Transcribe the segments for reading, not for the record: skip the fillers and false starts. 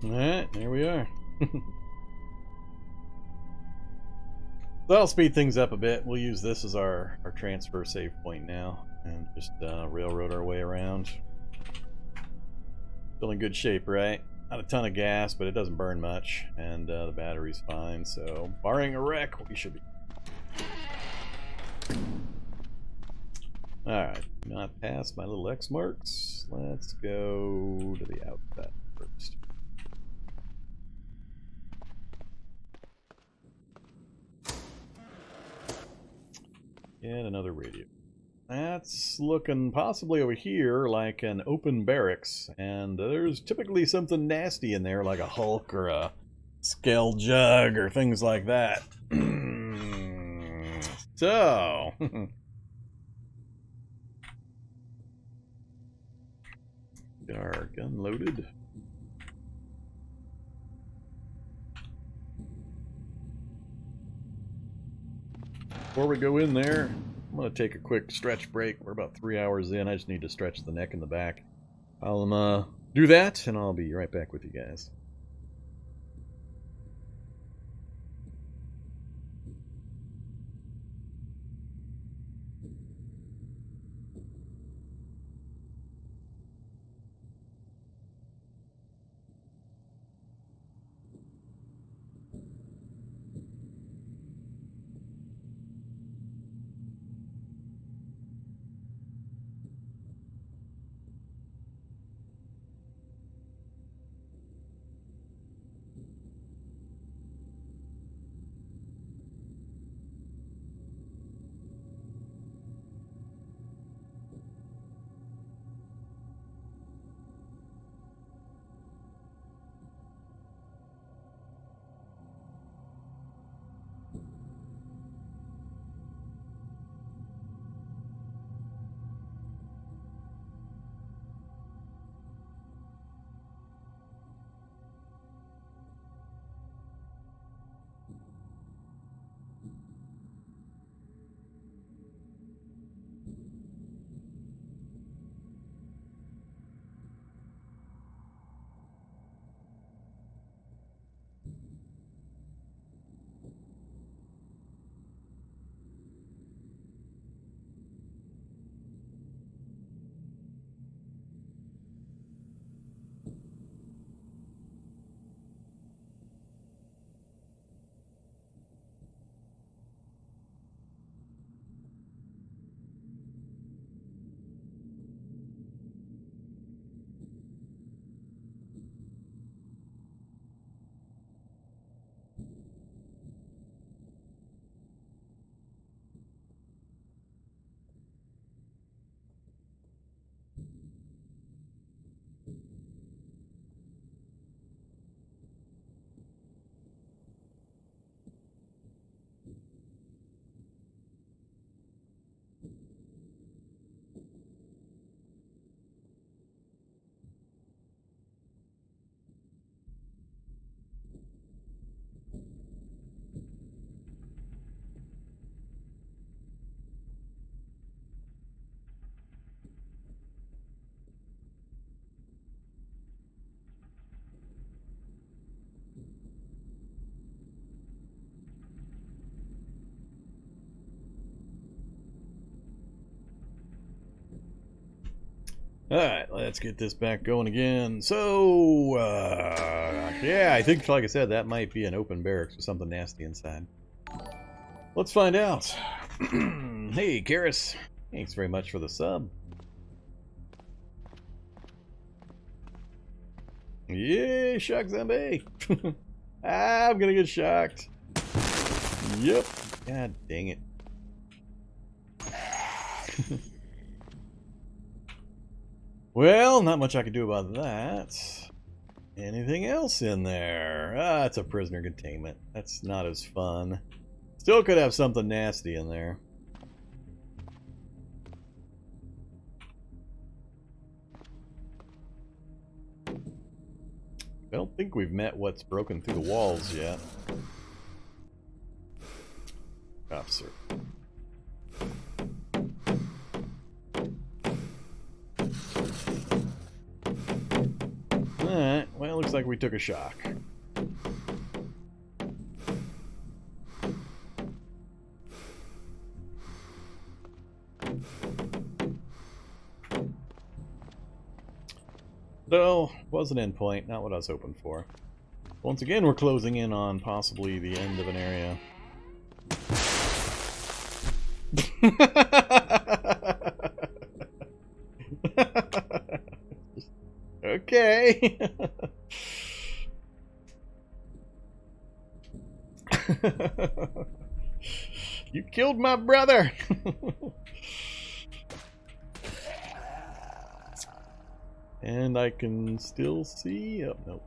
Alright, there we are. That'll speed things up a bit. We'll use this as our transfer save point now and just railroad our way around. Still in good shape, right? Not a ton of gas, but it doesn't burn much, and the battery's fine, so barring a wreck, we should be. Alright, not past my little X marks. Let's go to the outside first. And another radio. That's looking possibly over here like an open barracks, and there's typically something nasty in there like a Hulk or a Scale Jug or things like that. So, get our gun loaded. Before we go in there, I'm going to take a quick stretch break. We're about 3 hours in. I just need to stretch the neck and the back. I'll do that, and I'll be right back with you guys. Alright, let's get this back going again. So, yeah, I think, like I said, that might be an open barracks with something nasty inside. Let's find out. Hey, Karis. Thanks very much for the sub. Yay, shock zombie. I'm gonna get shocked. Yep. God dang it. Well, not much I can do about that. Anything else in there? Ah, it's a prisoner containment. That's not as fun. Still could have something nasty in there. I don't think we've met what's broken through the walls yet. Officer. Alright, well, looks like we took a shock. So, was an endpoint, not what I was hoping for. Once again, we're closing in on possibly the end of an area. Okay. You killed my brother. And I can still see. Oh, nope.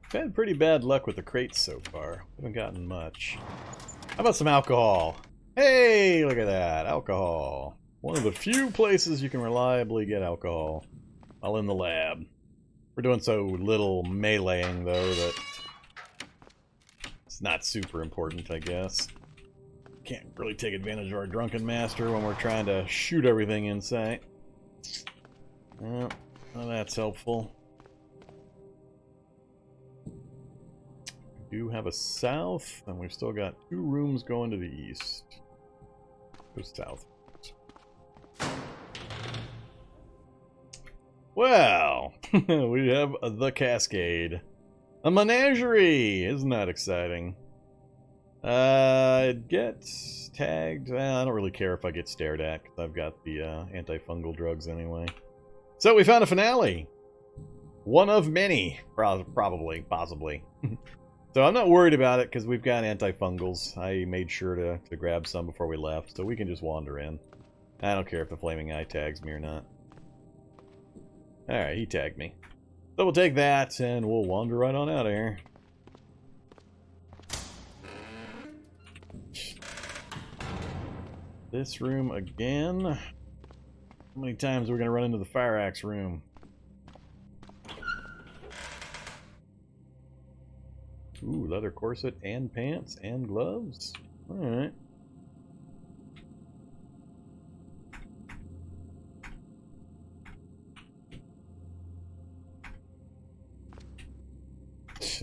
I've had pretty bad luck with the crates so far. Haven't gotten much. How about some alcohol? Hey, look at that. Alcohol. One of the few places you can reliably get alcohol while in the lab. We're doing so little meleeing, though, that it's not super important, I guess. Can't really take advantage of our drunken master when we're trying to shoot everything in sight. Well, that's helpful. We do have a south, and we've still got 2 rooms going to the east. Go south. Well, we have the Cascade. A menagerie! Isn't that exciting? It gets tagged. I don't really care if I get stared at, because I've got the antifungal drugs anyway. So we found a finale! One of many, probably, possibly. So I'm not worried about it, because we've got antifungals. I made sure to grab some before we left, so we can just wander in. I don't care if the flaming eye tags me or not. Alright, he tagged me. So we'll take that, and we'll wander right on out of here. This room again. How many times are we going to run into the fire axe room? Ooh, leather corset and pants and gloves. Alright.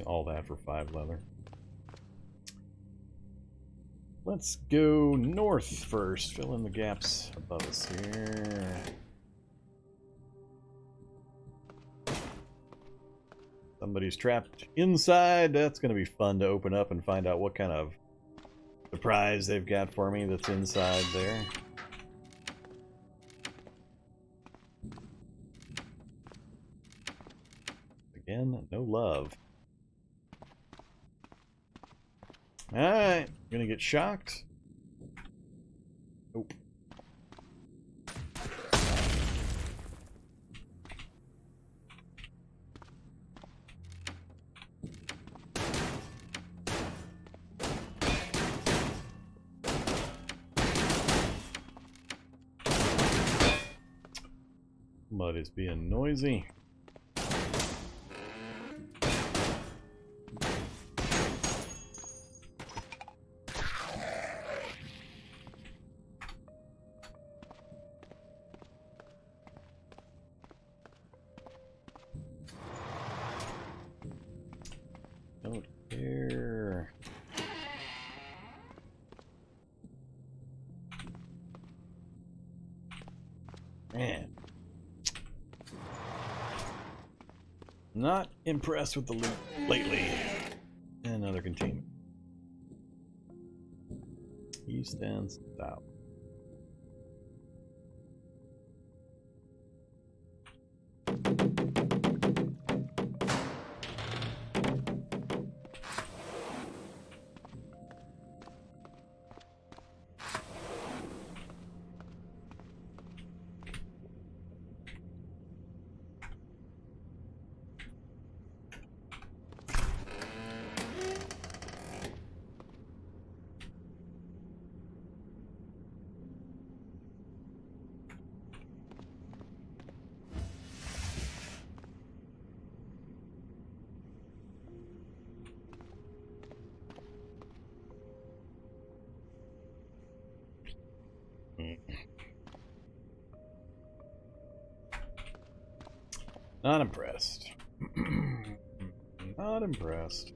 All that for 5 leather. Let's go north first. Fill in the gaps above us here. Somebody's trapped inside. That's going to be fun to open up and find out what kind of surprise they've got for me that's inside there. Again, no love. Alright, gonna get shocked. Nope. Mud is being noisy. Don't care. Man. Not impressed with the loot lately. Another containment. East and south. Not impressed. Not impressed.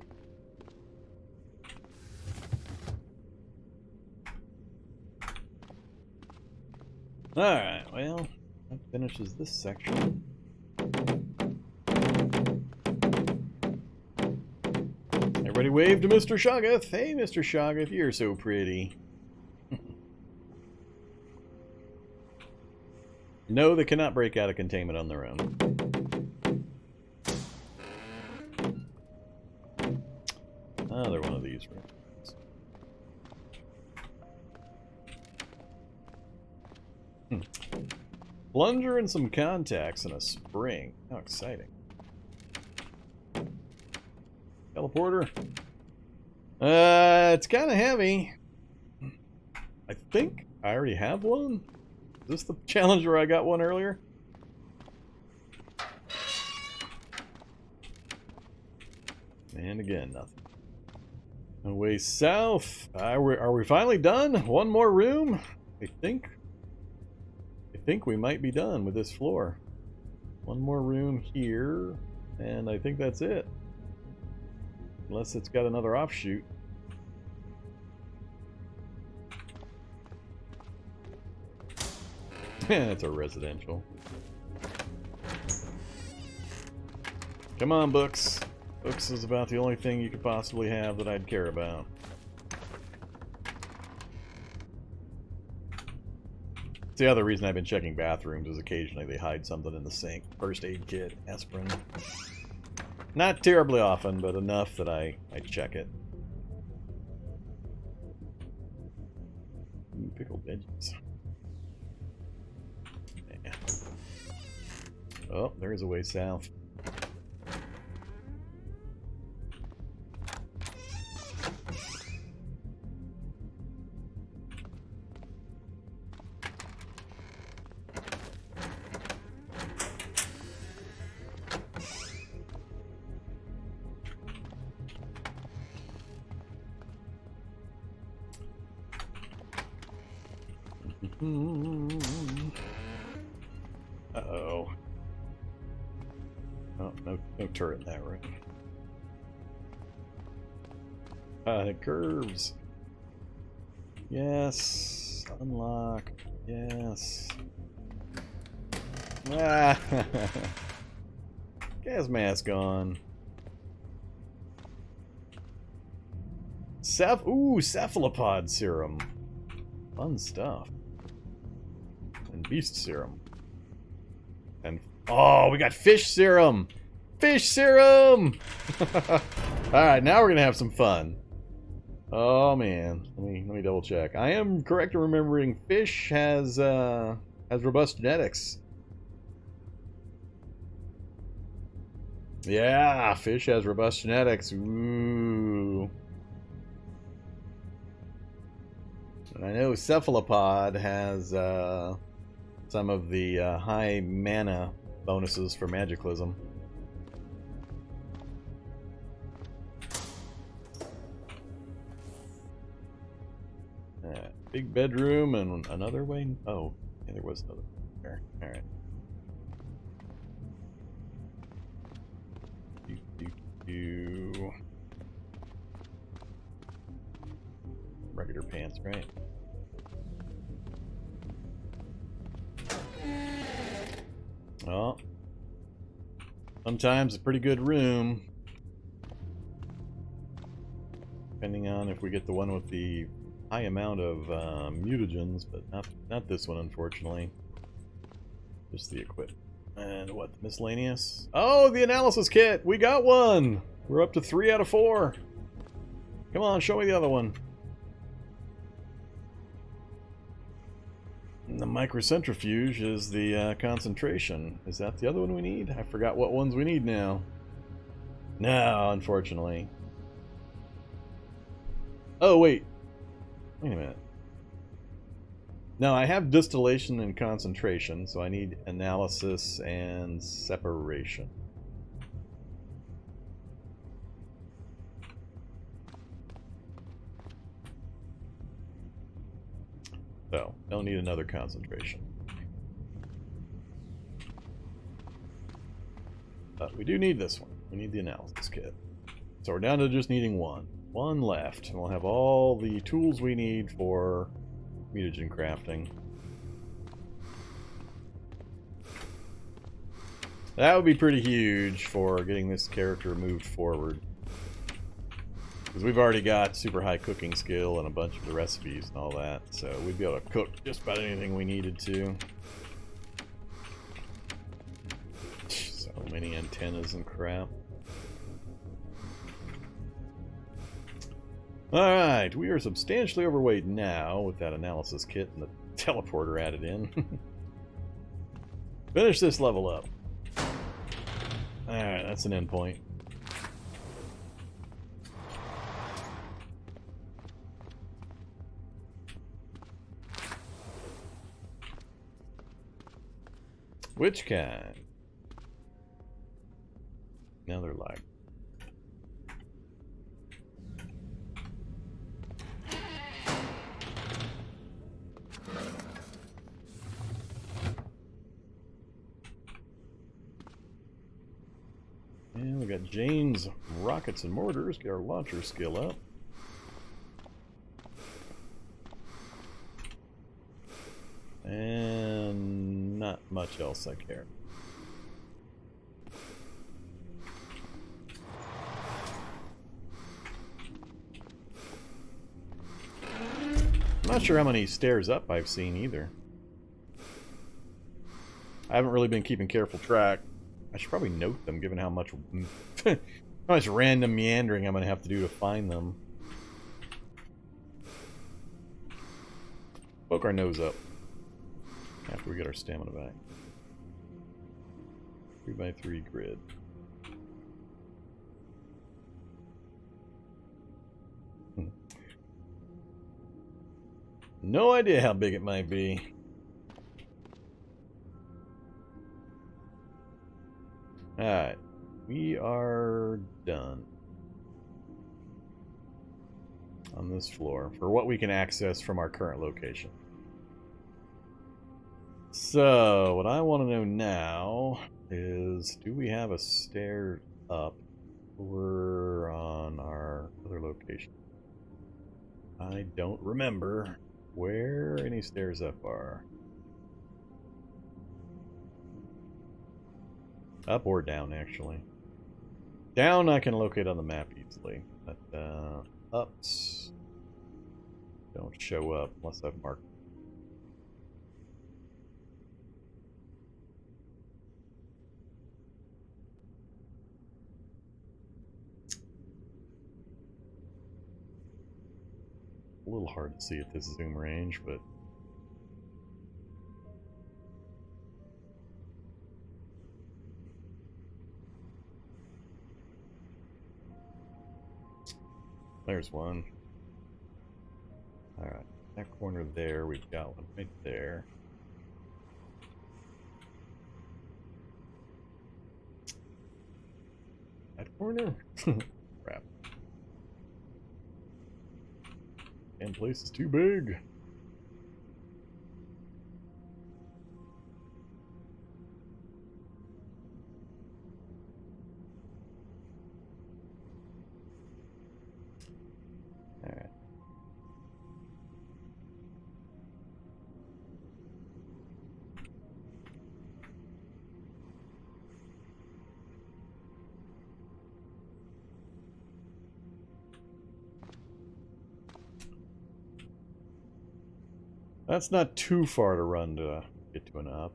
Alright, well, that finishes this section. Everybody wave to Mr. Shoggoth. Hey, Mr. Shoggoth, you're so pretty. No, they cannot break out of containment on their own. Another one of these rooms. Plunger and some contacts and a spring. How exciting. Teleporter. It's kind of heavy. I think I already have one. Is this the challenge where I got one earlier? And again, nothing. Away south. Are we finally done? One more room? I think we might be done with this floor. One more room here, and I think that's it. Unless it's got another offshoot. It's a residential. Come on, books. Books is about the only thing you could possibly have that I'd care about. It's the other reason I've been checking bathrooms is occasionally they hide something in the sink. First aid kit, aspirin. Not terribly often, but enough that I check it. Ooh, pickled veggies. Yeah. Oh, there's a way south. Uh-oh. Oh, no turret in that room. It curves. Yes. Unlock. Yes. Ah. Gas mask on. Cephalopod serum. Fun stuff. And beast serum. And oh, we got fish serum. Fish serum. All right, now we're gonna have some fun. Oh man, let me double check. I am correct in remembering fish has robust genetics. Yeah, fish has robust genetics. Ooh. And I know cephalopod has some of the high mana bonuses for Magiclysm. Big bedroom and another way. Oh, yeah, there was another there. All right. Regular pants, right? Well, sometimes a pretty good room, depending on if we get the one with the high amount of mutagens, but not this one, unfortunately. Just the equipment. And what, miscellaneous? Oh, the analysis kit! We got one! We're up to 3 out of 4. Come on, show me the other one. And the microcentrifuge is the concentration. Is that the other one we need? I forgot what ones we need now. No, unfortunately. Oh, wait. Wait a minute. No, I have distillation and concentration, so I need analysis and separation. So, don't need another concentration. But we do need this one. We need the analysis kit. So we're down to just needing one. One left. And we'll have all the tools we need for mutagen crafting. That would be pretty huge for getting this character moved forward. Because we've already got super high cooking skill and a bunch of the recipes and all that. So we'd be able to cook just about anything we needed to. So many antennas and crap. Alright, we are substantially overweight now with that analysis kit and the teleporter added in. Finish this level up. Alright, that's an endpoint. Which kind? Now they're live. And we got Jane's rockets and mortars. Get our launcher skill up. And not much else I care. I'm not sure how many stairs up I've seen either. I haven't really been keeping careful track. I should probably note them, given how much how much random meandering I'm going to have to do to find them. Poke our nose up after we get our stamina back. 3x3 grid. No idea how big it might be. Alright, we are done on this floor for what we can access from our current location. So, what I want to know now is, do we have a stair up over on our other location? I don't remember where any stairs up are. Up or down, actually. Down I can locate on the map easily, but ups don't show up unless I've marked. A little hard to see at this zoom range, but there's one. Alright, that corner there, we've got one right there. That corner? Crap. Damn place is too big. Alright. That's not too far to run to get to an up.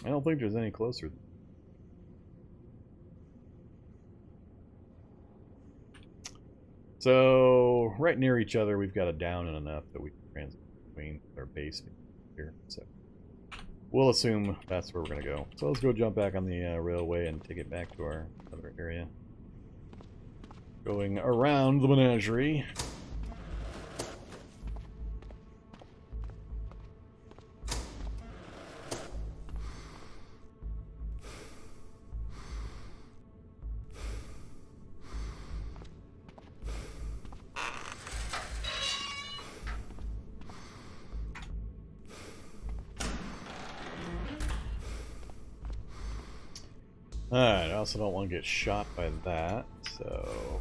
I don't think there's any closer. So, right near each other, we've got a down and an up that we can transit between our base here. So, we'll assume that's where we're going to go. So let's go jump back on the railway and take it back to our other area. Going around the menagerie. Alright, I also don't want to get shot by that, so...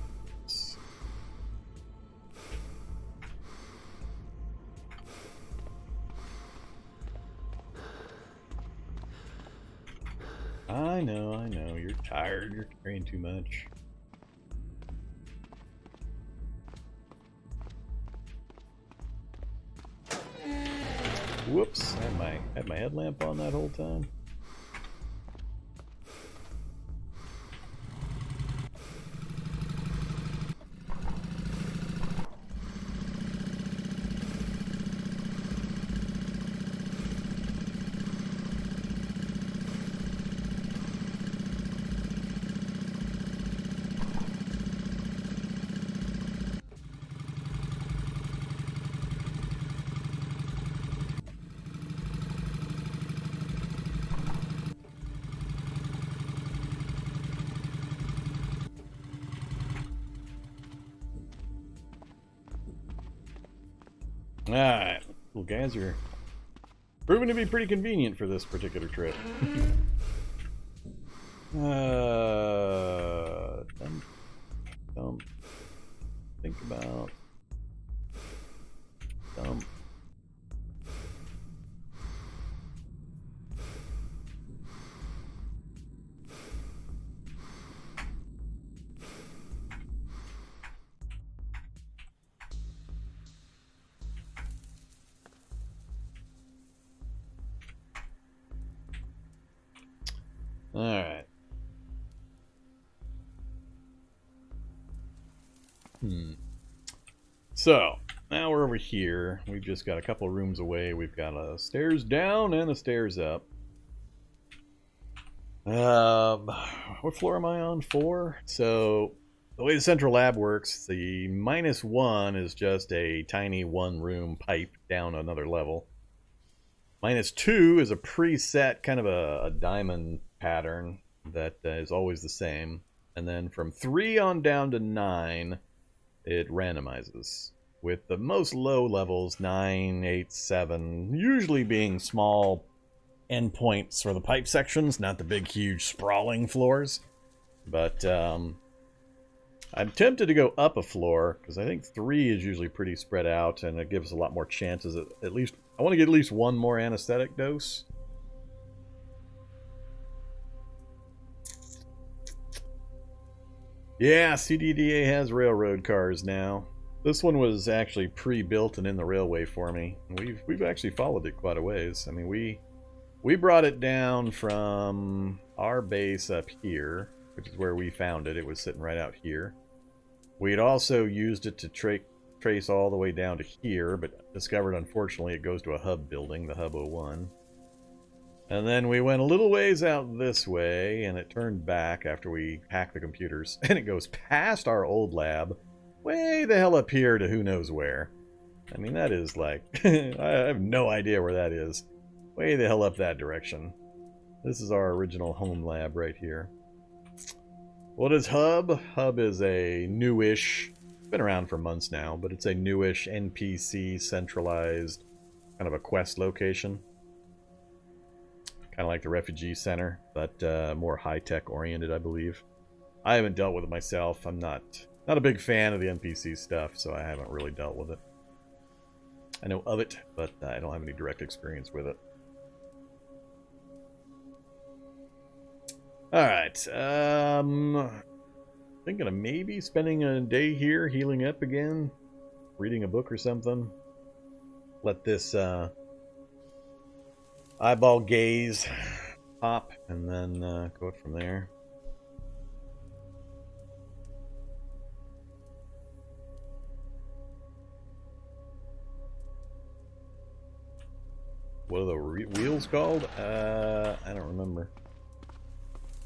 I know, you're tired, you're carrying too much. Whoops, had my headlamp on that whole time. Alright, well guys are proving to be pretty convenient for this particular trip. Dump. Think about. Dump. Alright. So, now we're over here. We've just got a couple of rooms away. We've got a stairs down and a stairs up. What floor am I on? 4? So, the way the central lab works, the -1 is just a tiny one-room pipe down another level. -2 is a preset, kind of a diamond pattern that is always the same. And then from 3 on down to 9, it randomizes. With the most low levels, 9, 8, 7, usually being small endpoints for the pipe sections, not the big, huge, sprawling floors. But I'm tempted to go up a floor, because I think 3 is usually pretty spread out, and it gives a lot more chances. At least, I want to get at least one more anesthetic dose. Yeah, CDDA has railroad cars now. This one was actually pre-built and in the railway for me. We've actually followed it quite a ways. I mean, we brought it down from our base up here, which is where we found it. It was sitting right out here. We'd also used it to trace all the way down to here, but discovered, unfortunately, it goes to a hub building, the Hub 01. And then we went a little ways out this way, and it turned back after we hacked the computers. And it goes past our old lab, way the hell up here to who knows where. I mean, that is like... I have no idea where that is. Way the hell up that direction. This is our original home lab right here. What is Hub? Hub is a newish... been around for months now, but it's a newish NPC centralized kind of a quest location. Kind of like the refugee center, but more high-tech oriented, I believe. I haven't dealt with it myself. I'm not a big fan of the NPC stuff, so I haven't really dealt with it. I know of it, but I don't have any direct experience with it. Alright, thinking of maybe spending a day here, healing up again, reading a book or something. Let this eyeball gaze pop, and then go it from there. What are the wheels called? I don't remember.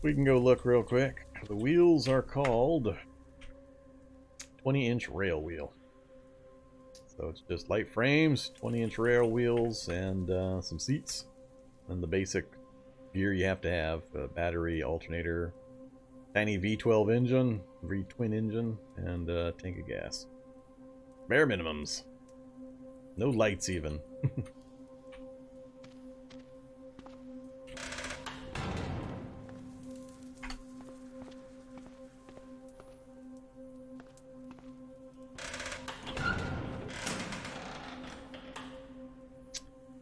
We can go look real quick. The wheels are called 20-inch rail wheel. So it's just light frames, 20-inch rail wheels, and some seats. And the basic gear you have to have, battery, alternator, tiny V12 engine, V-twin engine, and a tank of gas. Bare minimums. No lights even.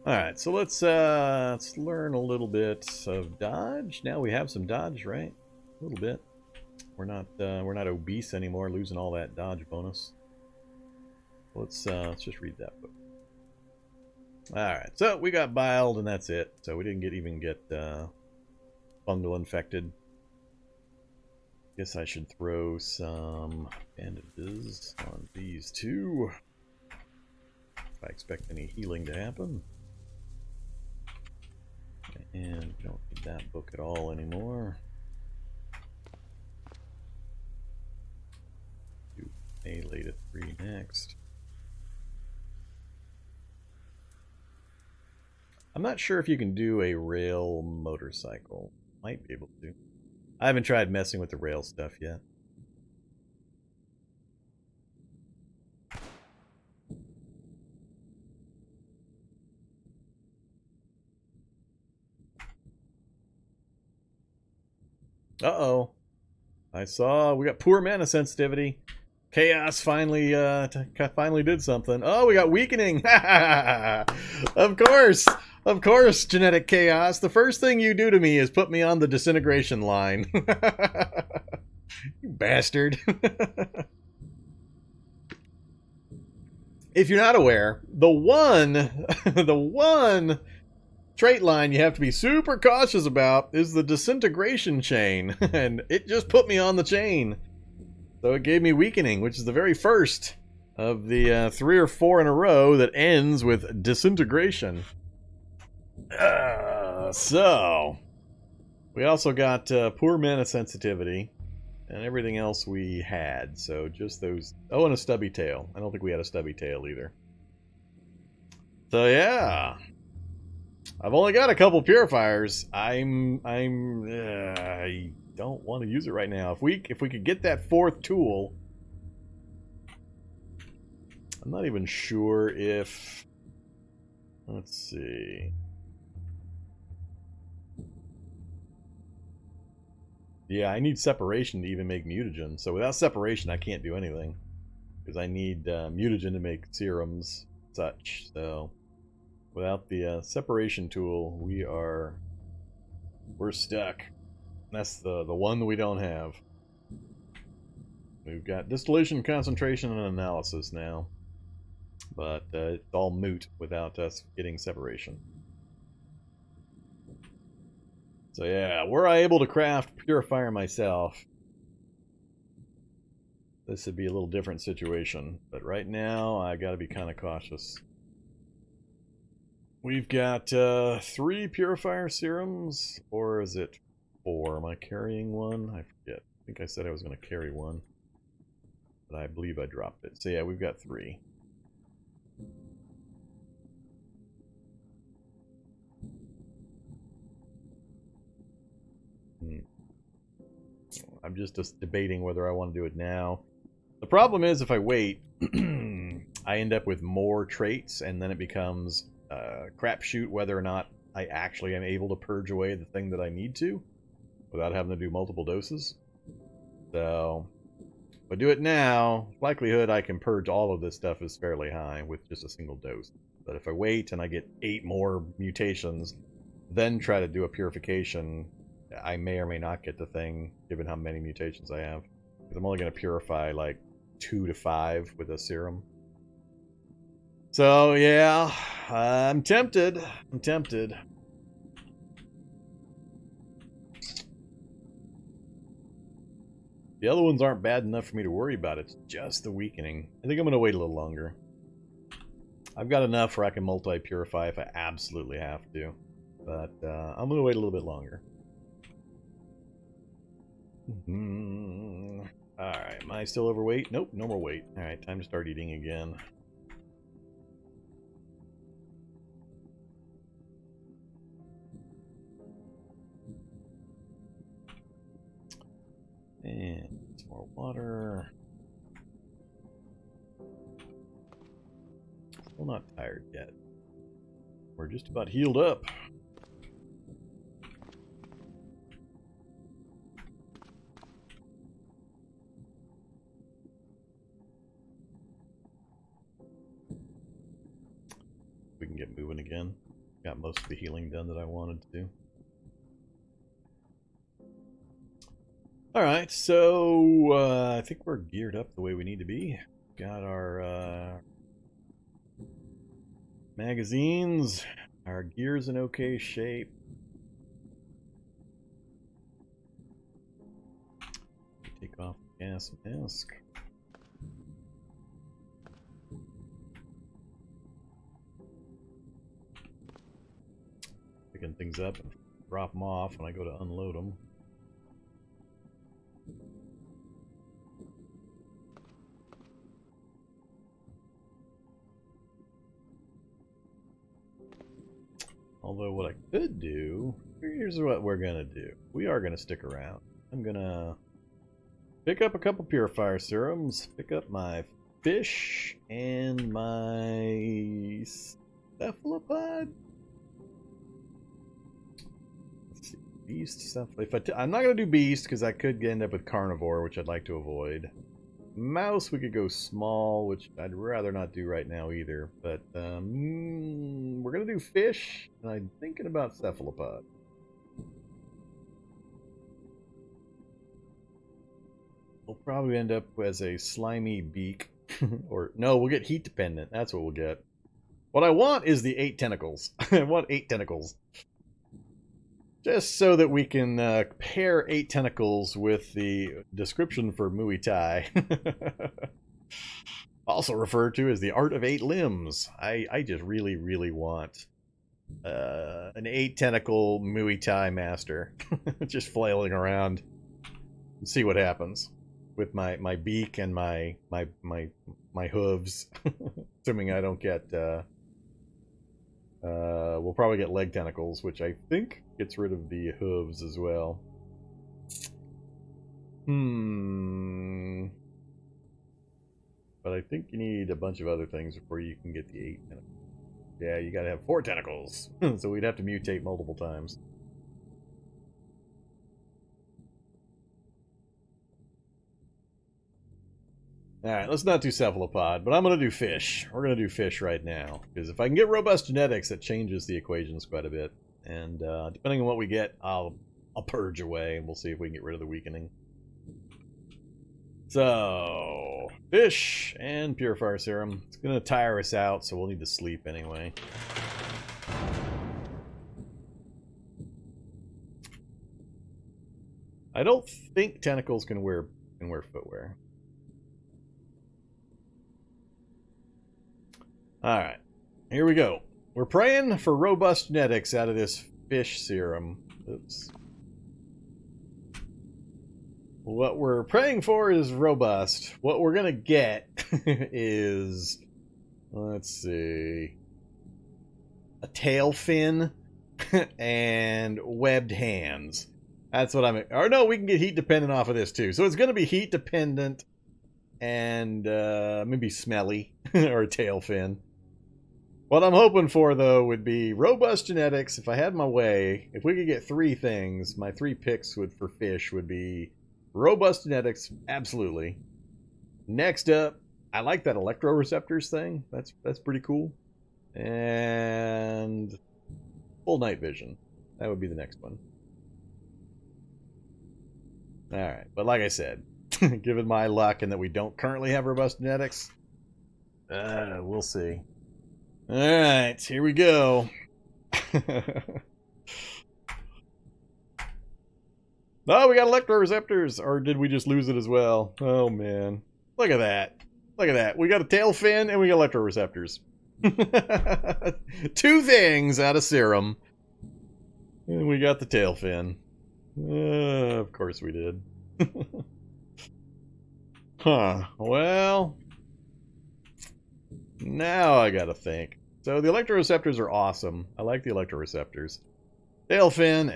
Alright, so let's learn a little bit of dodge. Now we have some dodge, right? A little bit. We're not obese anymore, losing all that dodge bonus. Let's just read that book. Alright, so we got biled and that's it. So we didn't even get fungal infected. Guess I should throw some bandages on these two. If I expect any healing to happen. And we don't need that book at all anymore. Do melee to 3 next. I'm not sure if you can do a rail motorcycle. Might be able to. I haven't tried messing with the rail stuff yet. Uh-oh. I saw we got poor mana sensitivity. Chaos finally did something. Oh, we got weakening. Of course. Of course, genetic chaos. The first thing you do to me is put me on the disintegration line. You bastard. If you're not aware, the one trait line you have to be super cautious about is the disintegration chain, and it just put me on the chain. So it gave me weakening, which is the very first of the 3 or 4 in a row that ends with disintegration. So we also got poor mana sensitivity and everything else we had. So just those. Oh, and a stubby tail. I don't think we had a stubby tail either. So yeah. I've only got a couple purifiers. I don't want to use it right now. If we could get that 4th tool, I'm not even sure if. Let's see. Yeah, I need separation to even make mutagen. So without separation, I can't do anything because I need mutagen to make serums, such. So. Without the separation tool, we're stuck. That's the one that we don't have. We've got distillation, concentration, and analysis now. But it's all moot without us getting separation. So yeah, were I able to craft purifier myself, this would be a little different situation. But right now, I gotta be kind of cautious. We've got 3 purifier serums, or is it 4? Am I carrying one? I forget. I think I said I was going to carry one, but I believe I dropped it. So yeah, we've got 3. I'm just debating whether I want to do it now. The problem is if I wait, I end up with more traits, and then it becomes crapshoot whether or not I actually am able to purge away the thing that I need to without having to do multiple doses. So if I do it now, likelihood I can purge all of this stuff is fairly high with just a single dose. But if I wait and I get 8 more mutations, then try to do a purification, I may or may not get the thing given how many mutations I have. Because I'm only going to purify like 2 to 5 with a serum. So, yeah, I'm tempted. I'm tempted. The other ones aren't bad enough for me to worry about. It's just the weakening. I think I'm going to wait a little longer. I've got enough where I can multi-purify if I absolutely have to. But I'm going to wait a little bit longer. Alright, am I still overweight? Nope, no more weight. Alright, time to start eating again. And some more water. Still not tired yet. We're just about healed up. We can get moving again. got most of the healing done that I wanted to do. Alright, so I think we're geared up the way we need to be. Got our magazines, our gear's in okay shape. Take off the gas mask. Picking things up and drop them off when I go to unload them. Although what I could do, here's what we're going to do. We are going to stick around. I'm going to pick up a couple purifier serums, pick up my fish, and my cephalopod. Let's see, beast, cephalopod. I'm not going to do beast because I could end up with carnivore, which I'd like to avoid. Mouse, we could go small, which I'd rather not do right now either. But we're going to do fish, and I'm thinking about cephalopod. We'll probably end up as a slimy beak. Or, no, we'll get heat dependent. That's what we'll get. What I want is the 8 tentacles. I want 8 tentacles. Just so that we can pair 8 tentacles with the description for Muay Thai. Also referred to as the art of 8 limbs. I just really, really want an 8 tentacle Muay Thai master. Just flailing around. And see what happens with my beak and my hooves. Assuming I don't get we'll probably get leg tentacles, which I think gets rid of the hooves as well. But I think you need a bunch of other things before you can get the 8 tentacles. Yeah, you gotta have 4 tentacles. So we'd have to mutate multiple times. Alright, let's not do cephalopod, but I'm going to do fish. We're going to do fish right now. Because if I can get robust genetics, that changes the equations quite a bit. And depending on what we get, I'll purge away, and we'll see if we can get rid of the weakening. So, fish and purifier serum. It's going to tire us out, so we'll need to sleep anyway. I don't think tentacles can wear footwear. Alright, here we go. We're praying for robust genetics out of this fish serum. Oops. What we're praying for is robust. What we're going to get is, let's see, a tail fin and webbed hands. That's what I'm... Or no, we can get heat dependent off of this too. So it's going to be heat dependent and maybe smelly or a tail fin. What I'm hoping for, though, would be robust genetics. If I had my way, if we could get 3 things, my 3 picks for fish would be robust genetics, absolutely. Next up, I like that electroreceptors thing. That's pretty cool. And full night vision. That would be the next one. Alright, but like I said, given my luck and that we don't currently have robust genetics, we'll see. Alright, here we go. Oh, we got electroreceptors! Or did we just lose it as well? Oh, man. Look at that. Look at that. We got a tail fin and we got electroreceptors. 2 things out of serum. And we got the tail fin. Of course we did. Huh. Well... Now I gotta think. So the electroreceptors are awesome. I like the electroreceptors. Tail fin,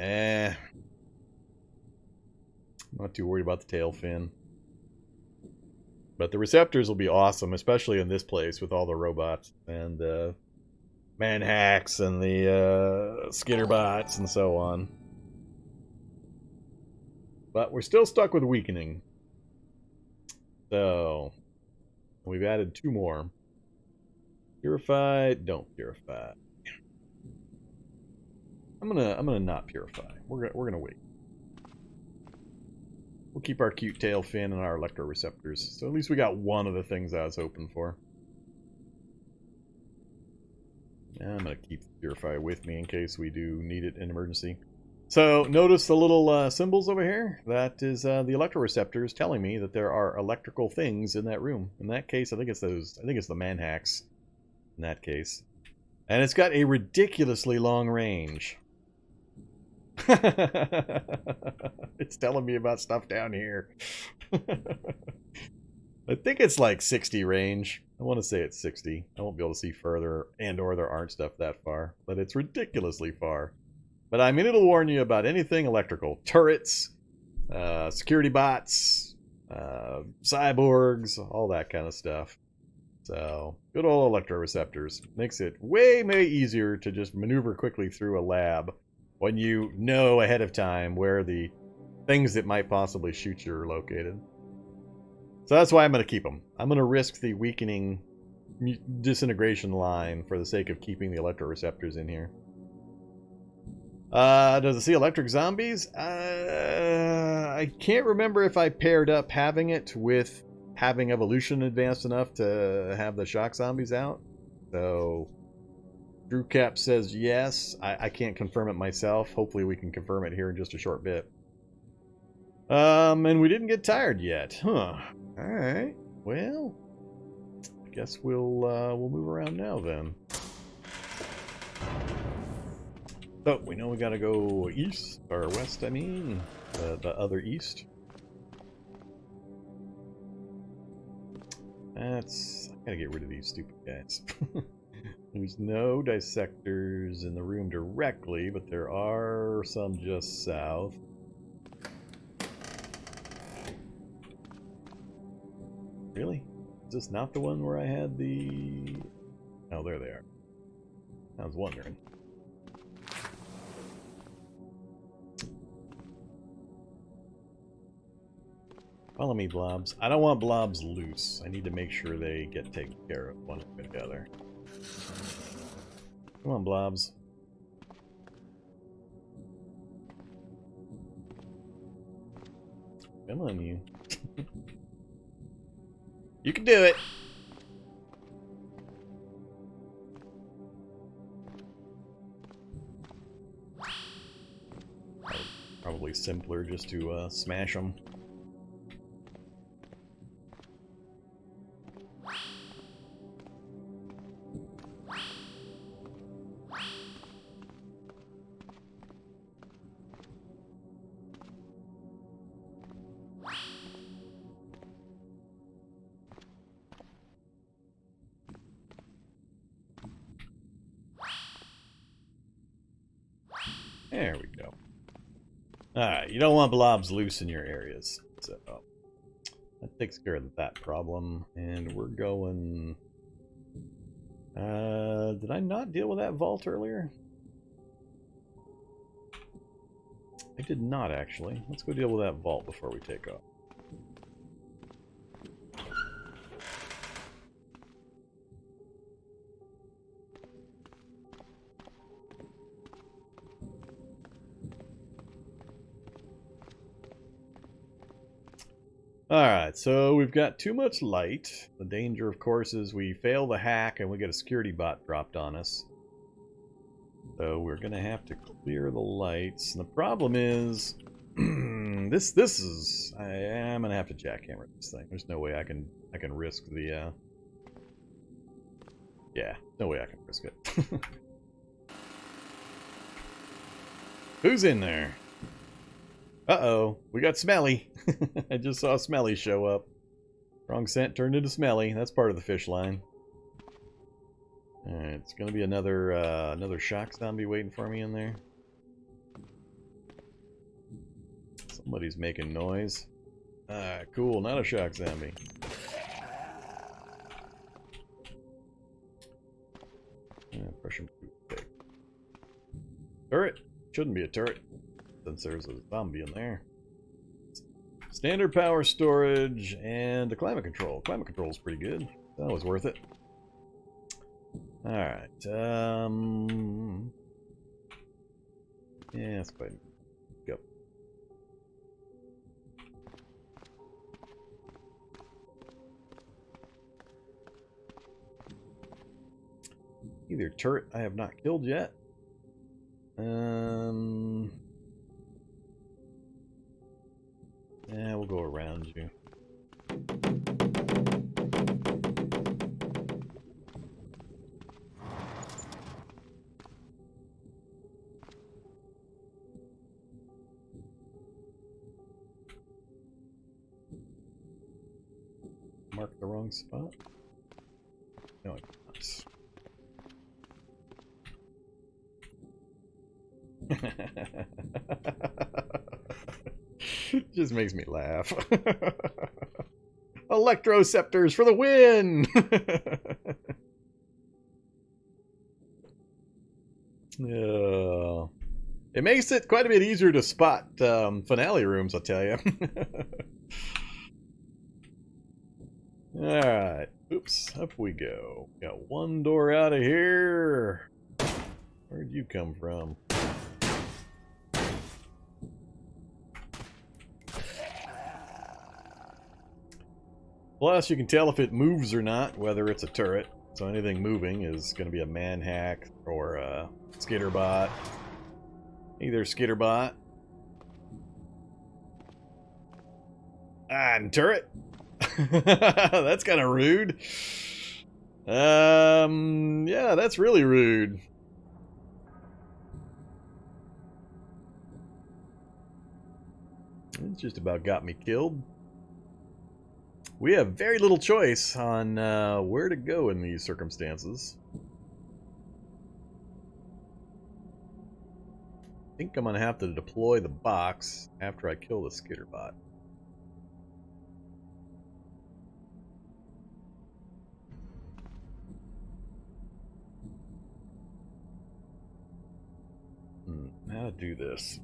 not too worried about the tail fin. But the receptors will be awesome, especially in this place with all the robots and the manhacks and the skitterbots and so on. But we're still stuck with weakening. So we've added 2 more. Purify, don't purify. I'm gonna not purify. We're gonna wait. We'll keep our cute tail fin and our electroreceptors. So at least we got one of the things I was hoping for. I'm gonna keep the purify with me in case we do need it in emergency. So notice the little symbols over here. That is the electroreceptors telling me that there are electrical things in that room. In that case, I think it's those. I think it's the manhacks. In that case, and it's got a ridiculously long range. It's telling me about stuff down here. I think it's like 60 range. I want to say it's 60. I won't be able to see further, and or there aren't stuff that far, but it's ridiculously far. But I mean, it'll warn you about anything electrical. Turrets, security bots, cyborgs, all that kind of stuff. So, good old electroreceptors. Makes it way easier to just maneuver quickly through a lab when you know ahead of time where the things that might possibly shoot you are located. So that's why I'm going to keep them. I'm going to risk the weakening disintegration line for the sake of keeping the electroreceptors in here. Does it see electric zombies? I can't remember if I paired up having it with having evolution advanced enough to have the shock zombies out. So DrewCap says yes. I can't confirm it myself. Hopefully we can confirm it here in just a short bit. And we didn't get tired yet. Huh. Alright. Well, I guess we'll move around now then. So, we know we gotta go east, or west, I mean. The other east. I gotta get rid of these stupid guys. There's no dissectors in the room directly, but there are some just south. Really? Is this not the one where I had the... Oh, there they are. I was wondering. Follow me, blobs. I don't want blobs loose. I need to make sure they get taken care of one way or the other. Come on, blobs. Come on, you. You can do it! Probably simpler just to smash them. There we go. Alright, you don't want blobs loose in your areas. So that takes care of that problem. And we're going... did I not deal with that vault earlier? I did not, actually. Let's go deal with that vault before we take off. Alright, so we've got too much light. The danger, of course, is we fail the hack and we get a security bot dropped on us. So we're going to have to clear the lights. And the problem is, this is... I'm going to have to jackhammer this thing. There's no way I can risk the... Yeah, no way I can risk it. Who's in there? Uh-oh, we got Smelly. I just saw Smelly show up. Wrong scent turned into Smelly. That's part of the fish line. Alright, it's gonna be another shock zombie waiting for me in there. Somebody's making noise. Ah, cool, not a shock zombie. Pressure big. Turret! Shouldn't be a turret, since there's a zombie in there. Standard power storage and the climate control. Climate control is pretty good. That was worth it. Alright. That's quite. Go. Either turret I have not killed yet. Yeah, we'll go around you. Mark the wrong spot. No, it's just makes me laugh. Electroceptors for the win! It makes it quite a bit easier to spot finale rooms, I'll tell you. Alright, oops, up we go. Got one door out of here. Where'd you come from? Plus, you can tell if it moves or not, whether it's a turret. So anything moving is going to be a manhack or a skitterbot. Either skitterbot. And turret. That's kind of rude. Yeah, that's really rude. It's just about got me killed. We have very little choice on where to go in these circumstances. I think I'm going to have to deploy the box after I kill the skitterbot. How to do this?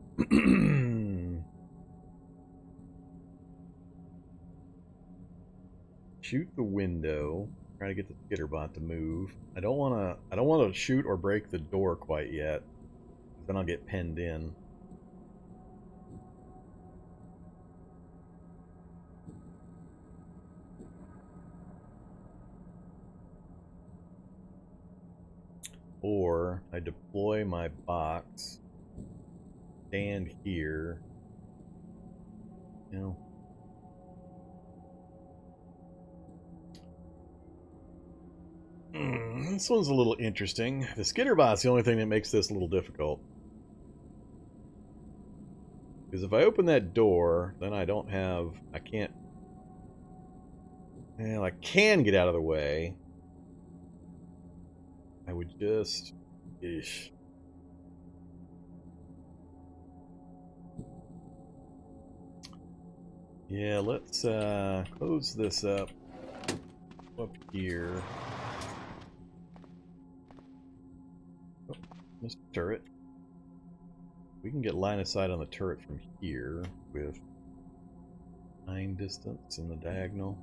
Shoot the window. Try to get the skitterbot to move. I don't want to shoot or break the door quite yet. Then I'll get pinned in. Or I deploy my box, stand here, you know. This one's a little interesting. The skitterbot's the only thing that makes this a little difficult. Because if I open that door, then I can't, well, I can get out of the way. I would just... Eesh. Yeah, let's close this up here. Oh, Mr. Turret. We can get line of sight on the turret from here with 9 distance in the diagonal.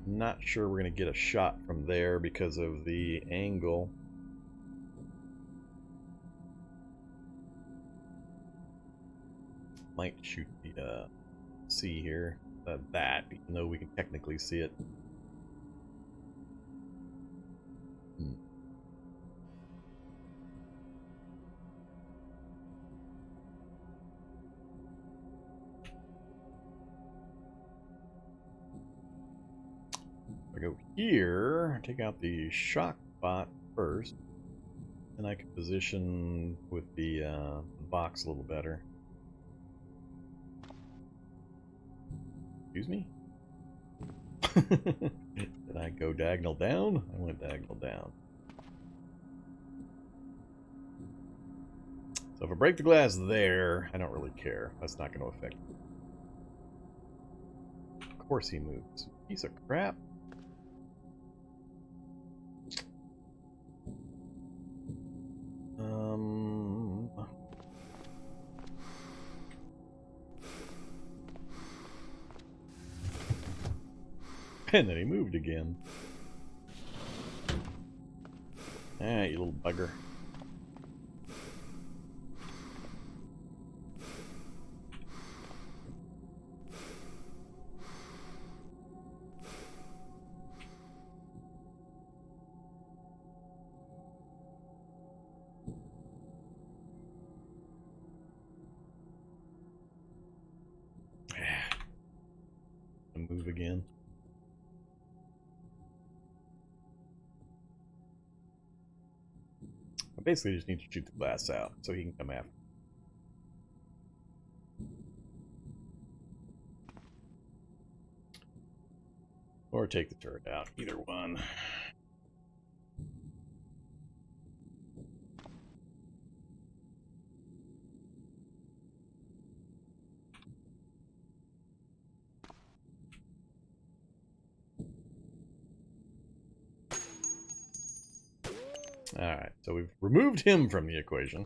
Not sure we're going to get a shot from there because of the angle. Might shoot the C here, that, even though we can technically see it. I go here, take out the shock bot first, and I can position with the box a little better. Excuse me? Did I go diagonal down? I went diagonal down. So if I break the glass there, I don't really care. That's not going to affect me. Of course he moves. Piece of crap. And then he moved again. Alright, you little bugger. Move again. I basically just need to shoot the glass out so he can come after. Or take the turret out, either one. Alright, so we've removed him from the equation.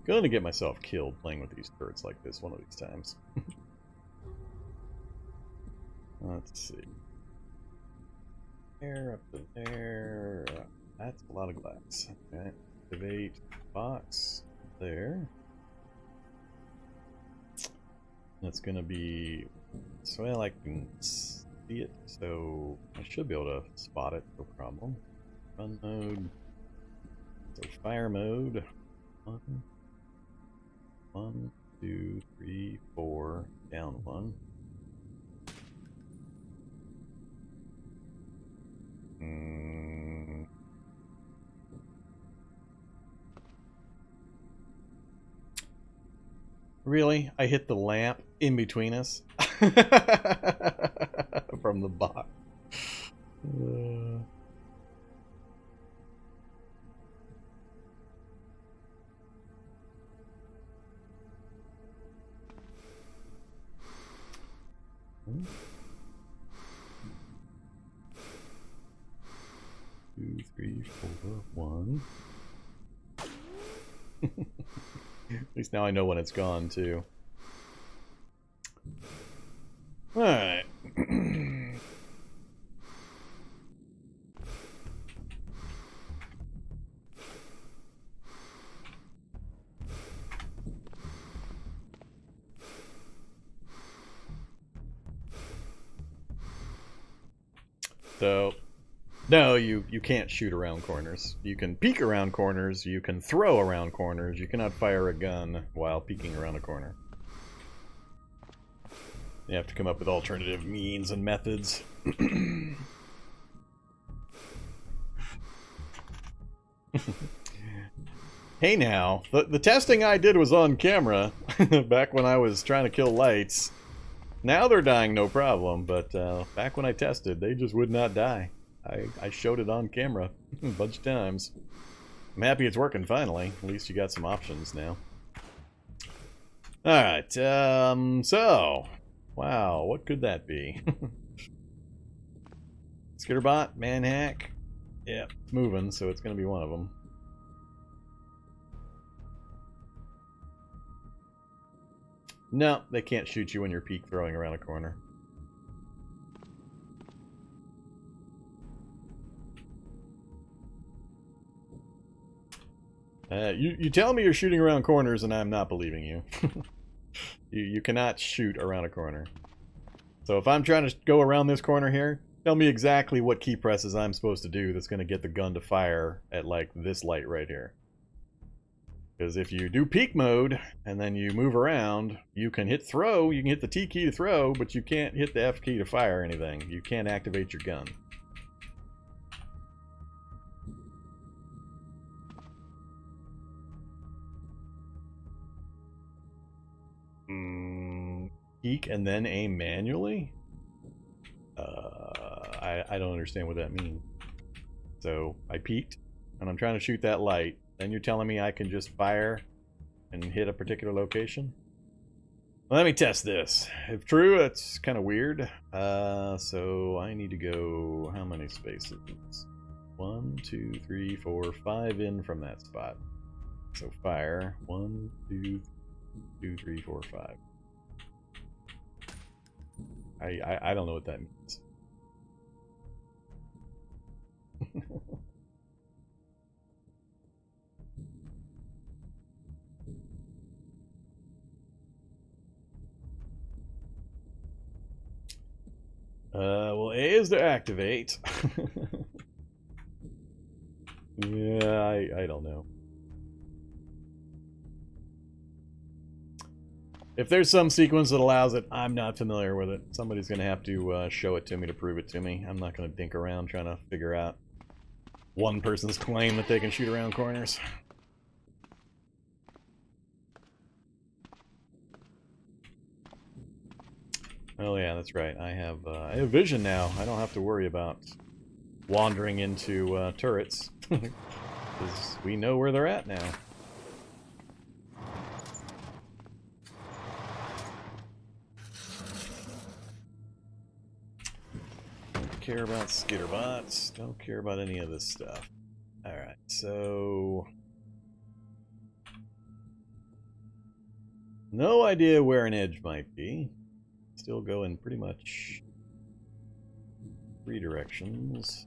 Going to get myself killed playing with these turrets like this one of these times. Let's see. There, up to there. That's a lot of glass. Okay. Activate box there. That's going to be so I can see it, so I should be able to spot it, no problem. Run mode. So fire mode. 1, 2, 3, 4. Down 1. Really? I hit the lamp in between us? From the box. Two, three, 4, 1. At least now I know when it's gone, too. Alright. So, no, you can't shoot around corners. You can peek around corners, you can throw around corners, you cannot fire a gun while peeking around a corner. You have to come up with alternative means and methods. Hey now, the testing I did was on camera, back when I was trying to kill lights. Now they're dying no problem, but back when I tested, they just would not die. I showed it on camera a bunch of times. I'm happy it's working finally. At least you got some options now. Alright, so... Wow, what could that be? Skitterbot, manhack. Yeah, it's moving, so it's going to be one of them. No, they can't shoot you when you're peek throwing around a corner. You tell me you're shooting around corners and I'm not believing you. You cannot shoot around a corner. So if I'm trying to go around this corner here, tell me exactly what key presses I'm supposed to do that's going to get the gun to fire at, like, this light right here. Because if you do peek mode, and then you move around, you can hit throw, you can hit the T key to throw, but you can't hit the F key to fire anything. You can't activate your gun. Peek and then aim manually? I don't understand what that means. So, I peeked, and I'm trying to shoot that light. Then you're telling me I can just fire and hit a particular location? Let me test this. If true, that's kind of weird. So I need to go, how many spaces? 1, 2, 3, 4, 5 in from that spot. So fire. 1, 2, 3, 4, 5. I don't know what that means. Well, A is to activate. Yeah, I don't know. If there's some sequence that allows it, I'm not familiar with it. Somebody's going to have to show it to me to prove it to me. I'm not going to dink around trying to figure out one person's claim that they can shoot around corners. Oh yeah, that's right. I have vision now. I don't have to worry about wandering into turrets. Because we know where they're at now. Don't care about skitterbots. Don't care about any of this stuff. Alright, so... no idea where an edge might be. Still going pretty much 3 directions.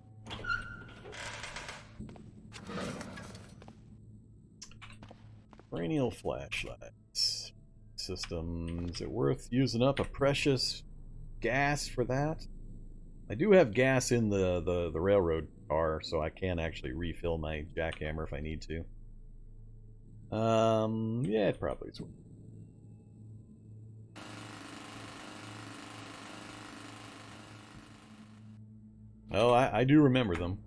Cranial flashlights. System. Is it worth using up a precious gas for that? I do have gas in the railroad car, so I can actually refill my jackhammer if I need to. Yeah, it probably is worth it. Oh, I do remember them.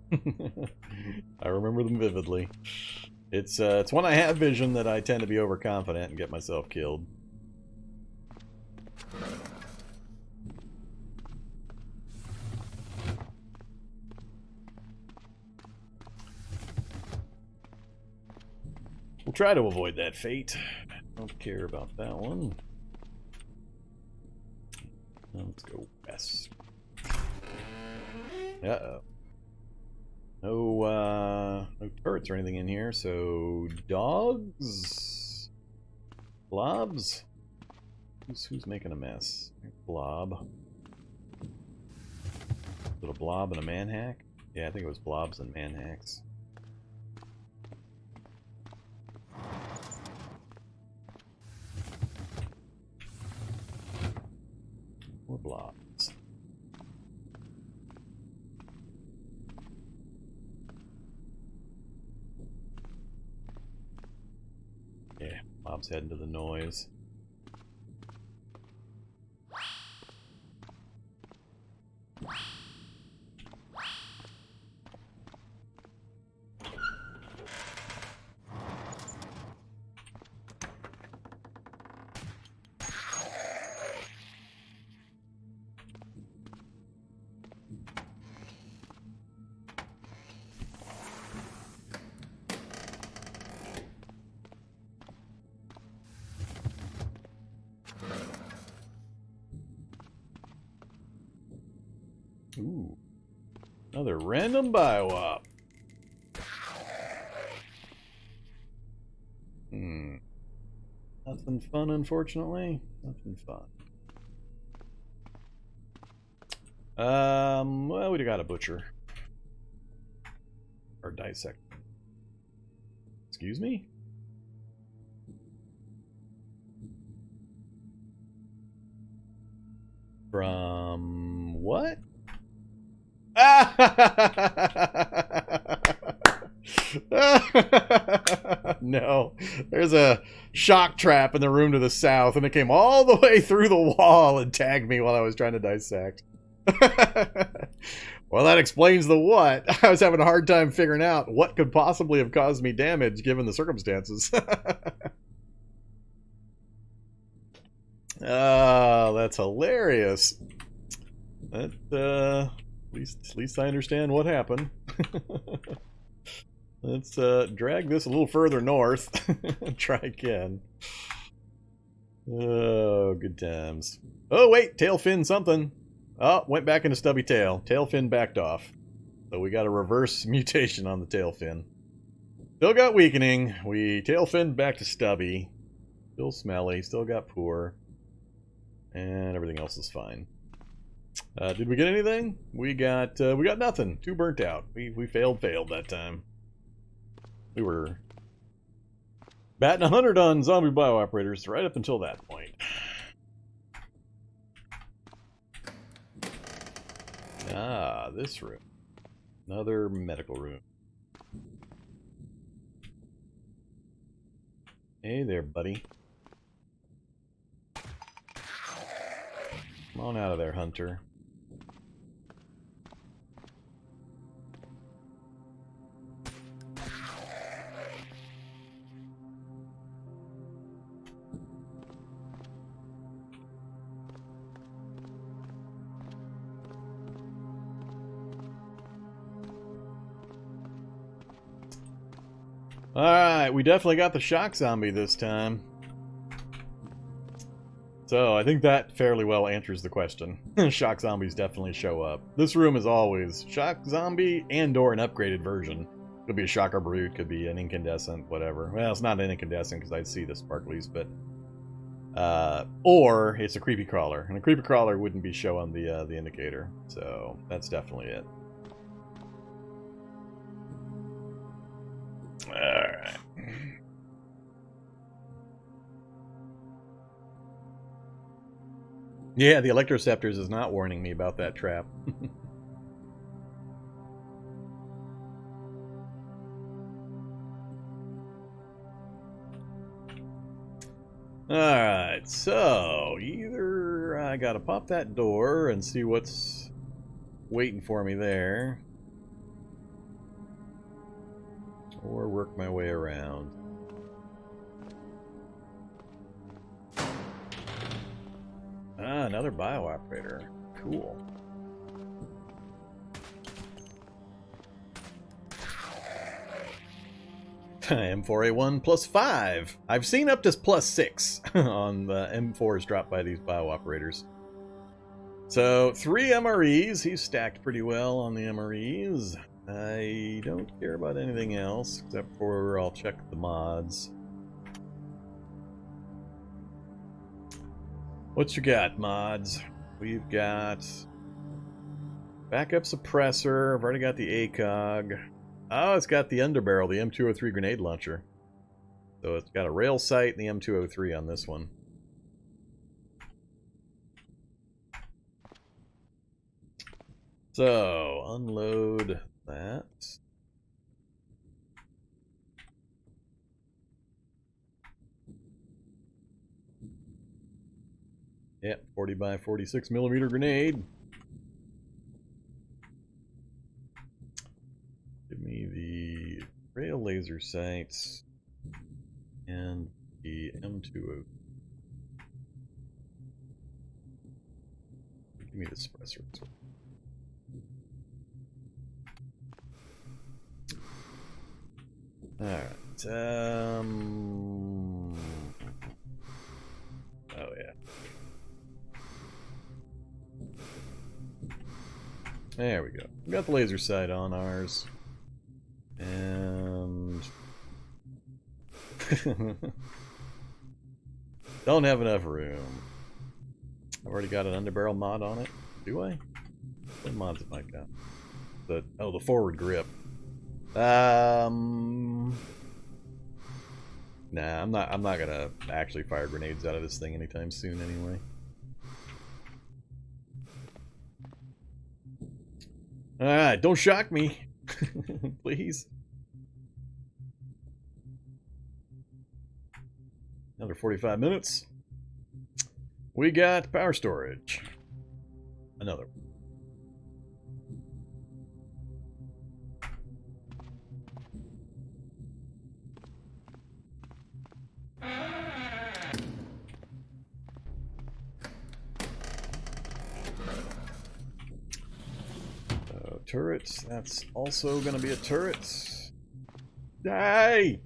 I remember them vividly. It's when I have vision that I tend to be overconfident and get myself killed. We'll try to avoid that fate. Don't care about that one. Let's go west. Uh-oh. No turrets or anything in here, so dogs? Blobs? Who's making a mess? Blob. Is it a blob and a manhack? Yeah, I think it was blobs and manhacks. More blobs. Yeah, Bob's heading to the noise. Ooh, another random biowop. Nothing fun, unfortunately. Nothing fun. Well, we got a butcher. Or dissect. Excuse me? From what? No, there's a shock trap in the room to the south, and it came all the way through the wall and tagged me while I was trying to dissect. Well, that explains the what. I was having a hard time figuring out what could possibly have caused me damage given the circumstances. Oh, that's hilarious. That, at least I understand what happened. Let's drag this a little further north. Try again. Oh Oh, good times. Oh, wait, tail fin something. Oh, went back into stubby tail. Tail fin backed off. So we got a reverse mutation on the tail fin. Still got weakening. We tail fin back to stubby. Still smelly. Still got poor. And everything else is fine. Did we get anything? We got nothing. 2 burnt out. We failed that time. We were batting 100 on zombie bio-operators right up until that point. Ah, this room. Another medical room. Hey there, buddy. Come on out of there, Hunter. Alright, we definitely got the shock zombie this time. So, I think that fairly well answers the question. Shock zombies definitely show up. This room is always shock zombie and/or an upgraded version. Could be a shocker brute, could be an incandescent, whatever. Well, it's not an incandescent because I'd see the sparklies, but... or it's a creepy crawler. And a creepy crawler wouldn't be showing the indicator. So, that's definitely it. Alright. Yeah, the Electroceptors is not warning me about that trap. Alright, so either I gotta pop that door and see what's waiting for me there, or work my way around. Ah, another bio-operator. Cool. M4A1 +5. I've seen up to +6 on the M4s dropped by these bio-operators. So, 3 MREs. He's stacked pretty well on the MREs. I don't care about anything else, except for I'll check the mods. What you got, mods? We've got backup suppressor. I've already got the ACOG. Oh, it's got the underbarrel, the M203 grenade launcher. So it's got a rail sight and the M203 on this one. So, unload that. Yep, 40 by 46 millimeter grenade. Give me the rail laser sights and the M203. Give me the suppressor as well. Alright, oh yeah. There we go. We got the laser sight on ours. And... don't have enough room. I've already got an underbarrel mod on it. Do I? What mods have I got? The forward grip. Nah, I'm not gonna actually fire grenades out of this thing anytime soon anyway. Alright, don't shock me. Please. Another 45 minutes. We got power storage. Another one. Turrets, that's also gonna be a turret. Die!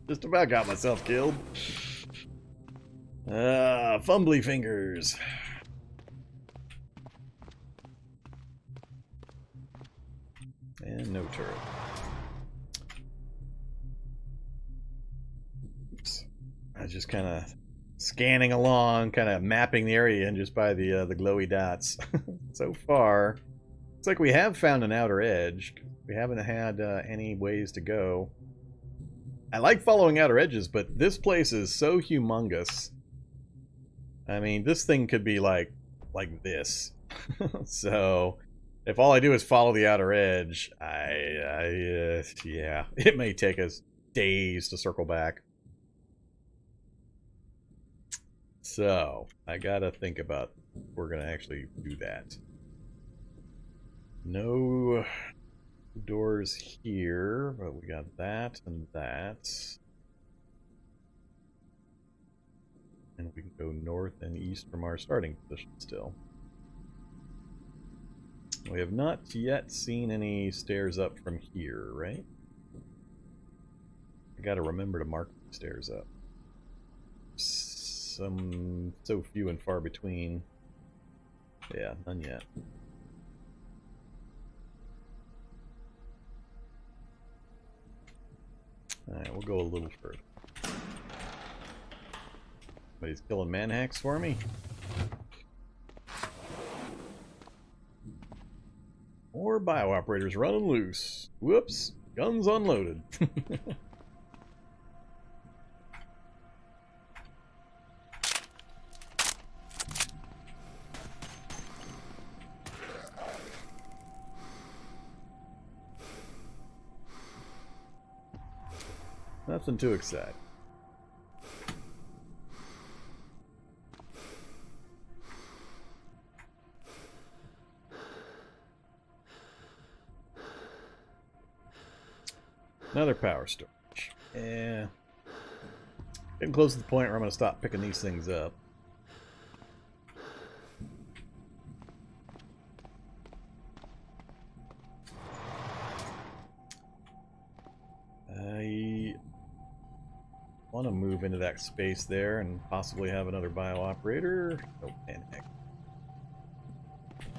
Just about got myself killed. Fumbly fingers. And no turret. Oops. I was just kind of scanning along, kind of mapping the area in just by the glowy dots. So far, looks like we have found an outer edge. We haven't had any ways to go. I like following outer edges, but this place is so humongous. I mean, this thing could be like this. So if all I do is follow the outer edge, yeah, it may take us days to circle back. So I gotta think about if we're gonna actually do that. No doors here, but we got that and that. And we can go north and east from our starting position still. We have not yet seen any stairs up from here, right? I gotta remember to mark the stairs up. Some so few and far between. Yeah, none yet. Alright, we'll go a little further. Somebody's killing manhacks for me. More bio-operators running loose. Whoops, guns unloaded. Nothing too exciting. Another power storage. Yeah. Getting close to the point where I'm going to stop picking these things up. I want to move into that space there and possibly have another bio-operator. Oh, manhack.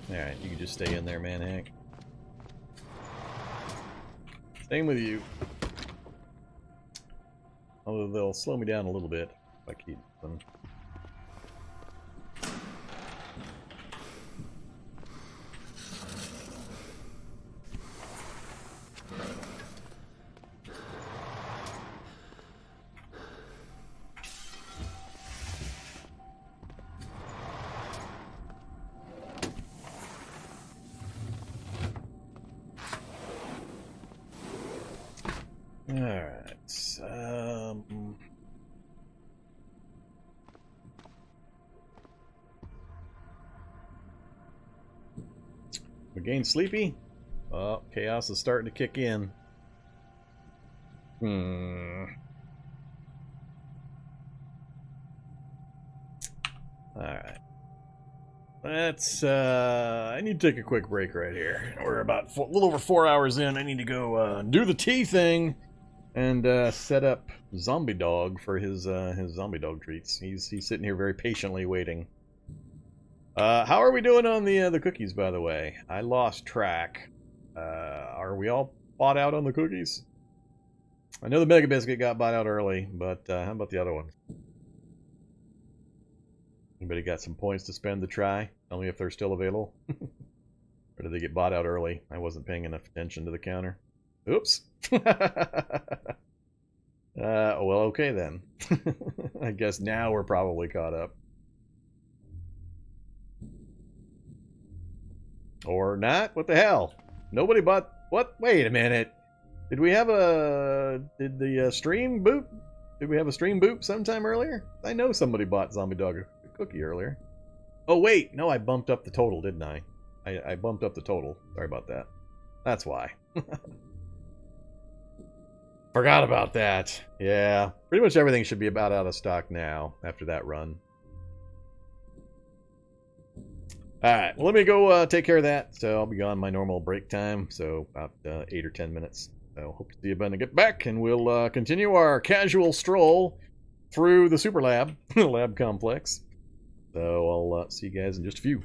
Alright, you can just stay in there, manhack. Same with you. Although they'll slow me down a little bit if I keep them. Alright, we getting sleepy? Oh, chaos is starting to kick in. Alright. Let's, I need to take a quick break right here. We're about a little over 4 hours in. I need to go do the tea thing and set up Zombie Dog for his Zombie Dog treats. He's sitting here very patiently waiting. How are we doing on the cookies, by the way? I lost track. Are we all bought out on the cookies? I know the Mega Biscuit got bought out early, but how about the other ones? Anybody got some points to spend to try? Tell me if they're still available. Or did they get bought out early? I wasn't paying enough attention to the counter. Oops. Well, okay then. I guess now we're probably caught up. Or not? What the hell? Nobody bought... What? Wait a minute. Did we have a... Did the stream boot? Did we have a stream boot sometime earlier? I know somebody bought Zombie Dog a cookie earlier. Oh wait, no, I bumped up the total, didn't I? I bumped up the total. Sorry about that. That's why. Forgot about that. Yeah, pretty much everything should be about out of stock now after that run. Alright, well, let me go take care of that. So I'll be on my normal break time, so about 8 or 10 minutes. So hope to see you when I get back, and we'll continue our casual stroll through the super lab, lab complex. So I'll see you guys in just a few.